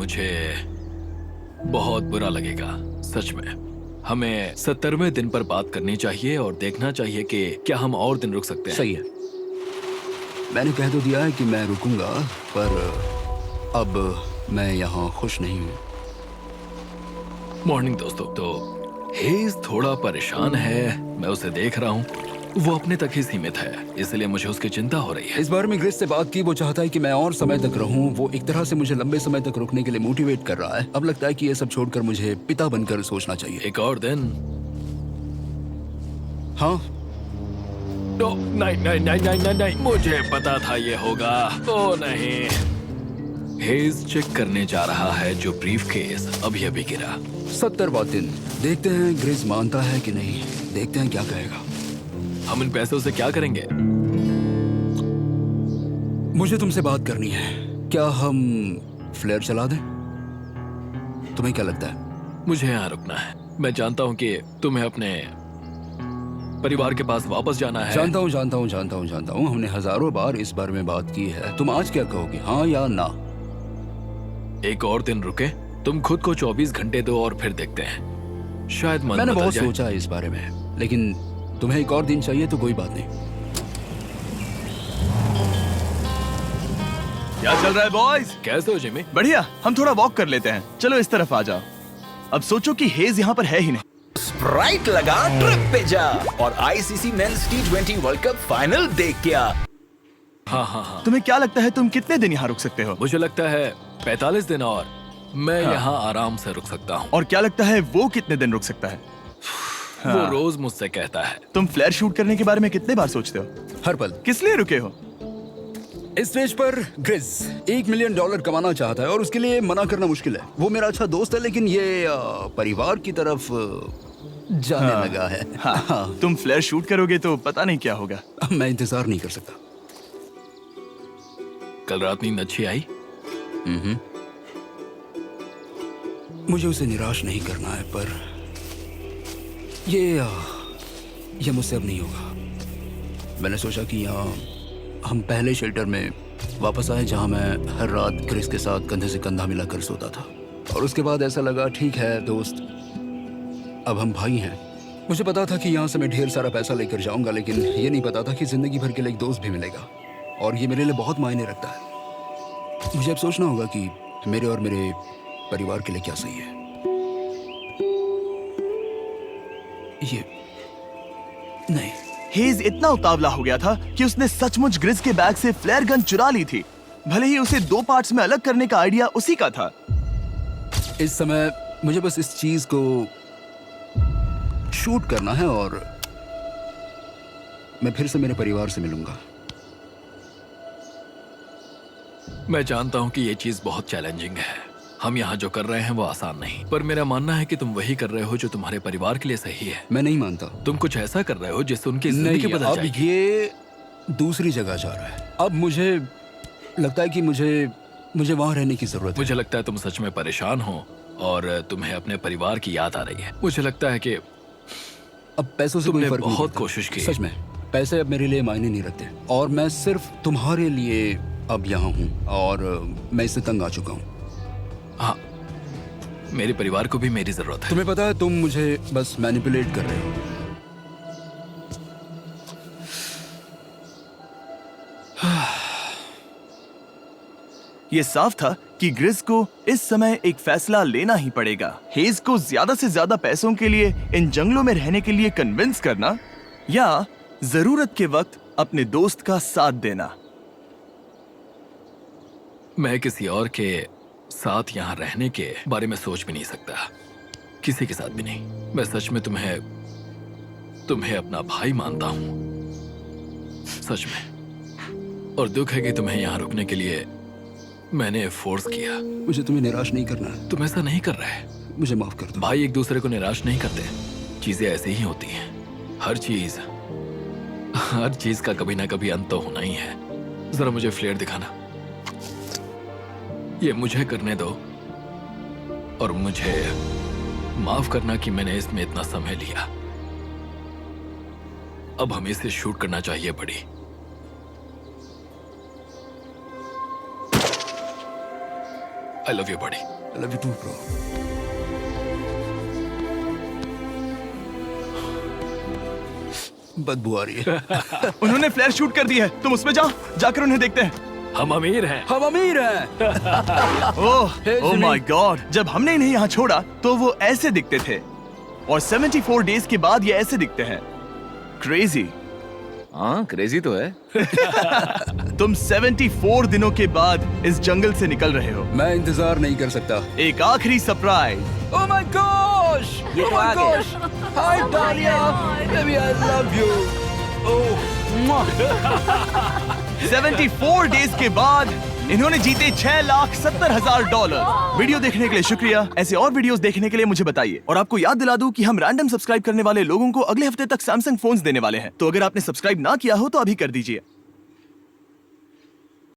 मुझे बहुत बुरा लगेगा, सच में। हमें 70वें दिन पर बात करनी चाहिए और देखना चाहिए कि क्या हम और दिन रुक सकते हैं। सही है, मैंने कह तो दिया है कि मैं रुकूंगा, पर अब मैं यहाँ खुश नहीं हूँ। मॉर्निंग दोस्तों। तो हेज थोड़ा परेशान है, मैं उसे देख रहा हूँ। वो अपने तक ही सीमित है, इसलिए मुझे उसकी चिंता हो रही है। इस बार में ग्रेस से बात की, वो चाहता है कि मैं और समय तक रहूं। वो एक तरह से मुझे लंबे समय तक रुकने के लिए मोटिवेट कर रहा है। अब लगता है कि ये सब छोड़कर मुझे पिता बनकर सोचना चाहिए। एक और दिन? हाँ, तो नहीं नहीं नहीं नहीं नहीं नहीं, मुझे पता था ये होगा। ओ नहीं। हेज चेक करने जा रहा है जो ब्रीफ केस अभी अभी गिरा। 70वां दिन। देखते हैं ग्रेस मानता है कि नहीं। देखते हैं क्या कहेगा। हम इन पैसों से क्या करेंगे? मुझे तुमसे बात करनी है। क्या हम फ्लेयर चला दें? तुम्हें क्या लगता है? मुझे यहाँ रुकना है। मैं जानता हूँ कि तुम्हें अपने परिवार के पास वापस जाना है। जानता हूँ, जानता हूँ, जानता हूँ, जानता हूँ। हमने हजारों बार इस बारे में बात की है। तुम आज क्या कहोगे, हाँ या ना? एक और दिन रुके। तुम खुद को 24 घंटे दो और फिर देखते हैं, शायद मन मैंने बदल बहुत जाए। सोचा है इस बारे में, लेकिन तुम्हें एक और दिन चाहिए तो कोई बात नहीं। क्या चल रहा है बॉयज? कैसे हो जिमी? बढ़िया, हम थोड़ा वॉक कर लेते हैं। चलो इस तरफ आ जाओ। अब सोचो कि हेज यहाँ पर है ही नहीं। स्प्राइट लगा ट्रिप पे जा और ICC men's T20 world cup final देख के आ। हाँ हाँ हाँ। तुम्हें क्या लगता है तुम कितने दिन यहाँ रुक सकते हो? मुझे लगता है 45 दिन और मैं यहाँ आराम से रुक सकता हूँ। और क्या लगता है वो कितने दिन रुक सकता है? वो रोज मुझसे कहता है। तुम फ्लेयर शूट करने के बारे में कितने बार सोचते हो? हर पल। किस लिए रुके हो? इस स्टेज पर ग्रिज $1 मिलियन कमाना चाहता है और उसके लिए मना करना मुश्किल है। वो मेरा अच्छा दोस्त है, लेकिन ये परिवार की तरफ जाने लगा है। हाँ, तुम फ्लेयर शूट करोगे तो पता नहीं क्या होगा। मैं इंतजार नहीं कर सकता। कल रात नींद अच्छी आई? मुझे उसे निराश नहीं करना है, पर ये मुझसे अब नहीं होगा। मैंने सोचा कि यहाँ हम पहले शेल्टर में वापस आए, जहाँ मैं हर रात क्रिस के साथ कंधे से कंधा मिलाकर सोता था। और उसके बाद ऐसा लगा, ठीक है दोस्त, अब हम भाई हैं। मुझे पता था कि यहाँ से मैं ढेर सारा पैसा लेकर जाऊंगा, लेकिन ये नहीं पता था कि जिंदगी भर के लिए एक दोस्त भी मिलेगा, और ये मेरे लिए बहुत मायने रखता है। मुझे अब सोचना होगा कि मेरे और मेरे परिवार के लिए क्या सही है। ये नहीं। हेज इतना उतावला हो गया था कि उसने सचमुच ग्रिज के बैग से फ्लेयर गन चुरा ली थी, भले ही उसे 2 पार्ट्स में अलग करने का आइडिया उसी का था। इस समय मुझे बस इस चीज को शूट करना है और मैं फिर से मेरे परिवार से मिलूंगा। मैं जानता हूँ कि ये चीज बहुत चैलेंजिंग है। हम यहाँ जो कर रहे हैं वो आसान नहीं, पर मेरा मानना है कि तुम वही कर रहे हो जो तुम्हारे परिवार के लिए सही है। मैं नहीं मानता। तुम कुछ ऐसा कर रहे हो जिससे उनकी जिंदगी नहीं, बदल अब जाएगी। ये दूसरी जगह जा रहा है। अब मुझे लगता है कि मुझे वहां रहने की जरूरत है। मुझे लगता है तुम सच में परेशान हो और तुम्हें अपने परिवार की याद आ रही है। मुझे लगता है कि अब पैसों से कोई तुमने फर्क नहीं बहुत पड़ता। कोशिश की। सच में पैसे अब मेरे लिए मायने नहीं रखते, और मैं सिर्फ तुम्हारे लिए अब यहाँ हूँ, और मैं इससे तंग आ चुका हूँ। हाँ, मेरे परिवार को भी मेरी जरूरत है। तुम्हें पता है, तुम मुझे बस मैनिपुलेट कर रहे हो। ये साफ था कि ग्रिज को इस समय एक फैसला लेना ही पड़ेगा। हेज को ज्यादा से ज्यादा पैसों के लिए इन जंगलों में रहने के लिए कन्विंस करना, या जरूरत के वक्त अपने दोस्त का साथ देना। मैं किसी और के साथ यहाँ रहने के बारे में सोच भी नहीं सकता, किसी के साथ भी नहीं। मैं सच में तुम्हें अपना भाई मानता हूँ, सच में। और दुख है कि तुम्हें यहाँ रुकने के लिए मैंने फोर्स किया। मुझे तुम्हें निराश नहीं करना है। तुम ऐसा नहीं कर रहे। मुझे माफ कर दो। भाई एक दूसरे को निराश नहीं करते, चीजें ऐसी ही होती हैं। हर चीज का कभी ना कभी अंत तो होना ही है। जरा मुझे फ्लेयर दिखाना। ये मुझे करने दो, और मुझे माफ करना कि मैंने इसमें इतना समय लिया। अब हमें इसे शूट करना चाहिए बड़ी। I love you buddy. I love you too bro. बदबू आ रही है। उन्होंने फ्लेयर शूट कर दी है, तुम उसमें जाओ, जाकर उन्हें देखते हैं। हम अमीर हैं। हम अमीर हैं। ओह माय गॉड, जब हमने इन्हें यहाँ छोड़ा तो वो ऐसे दिखते थे और 74 डेज के बाद ये ऐसे दिखते हैं। क्रेजी। हाँ क्रेजी तो है। तुम 74 दिनों के बाद इस जंगल से निकल रहे हो। मैं इंतजार नहीं कर सकता। एक आखिरी सरप्राइज। ओह माय गॉश, ये तो आ गया। हाय डालिया, baby I love you. Oh 74 days के बाद इन्होंने जीते $6,70,000। वीडियो देखने के लिए शुक्रिया। ऐसे और वीडियोस देखने के लिए मुझे बताइए। और आपको याद दिला दूं कि हम रैंडम सब्सक्राइब करने वाले लोगों को अगले हफ्ते तक सैमसंग फोन्स देने वाले हैं। तो अगर आपने सब्सक्राइब ना किया हो तो अभी कर दीजिए।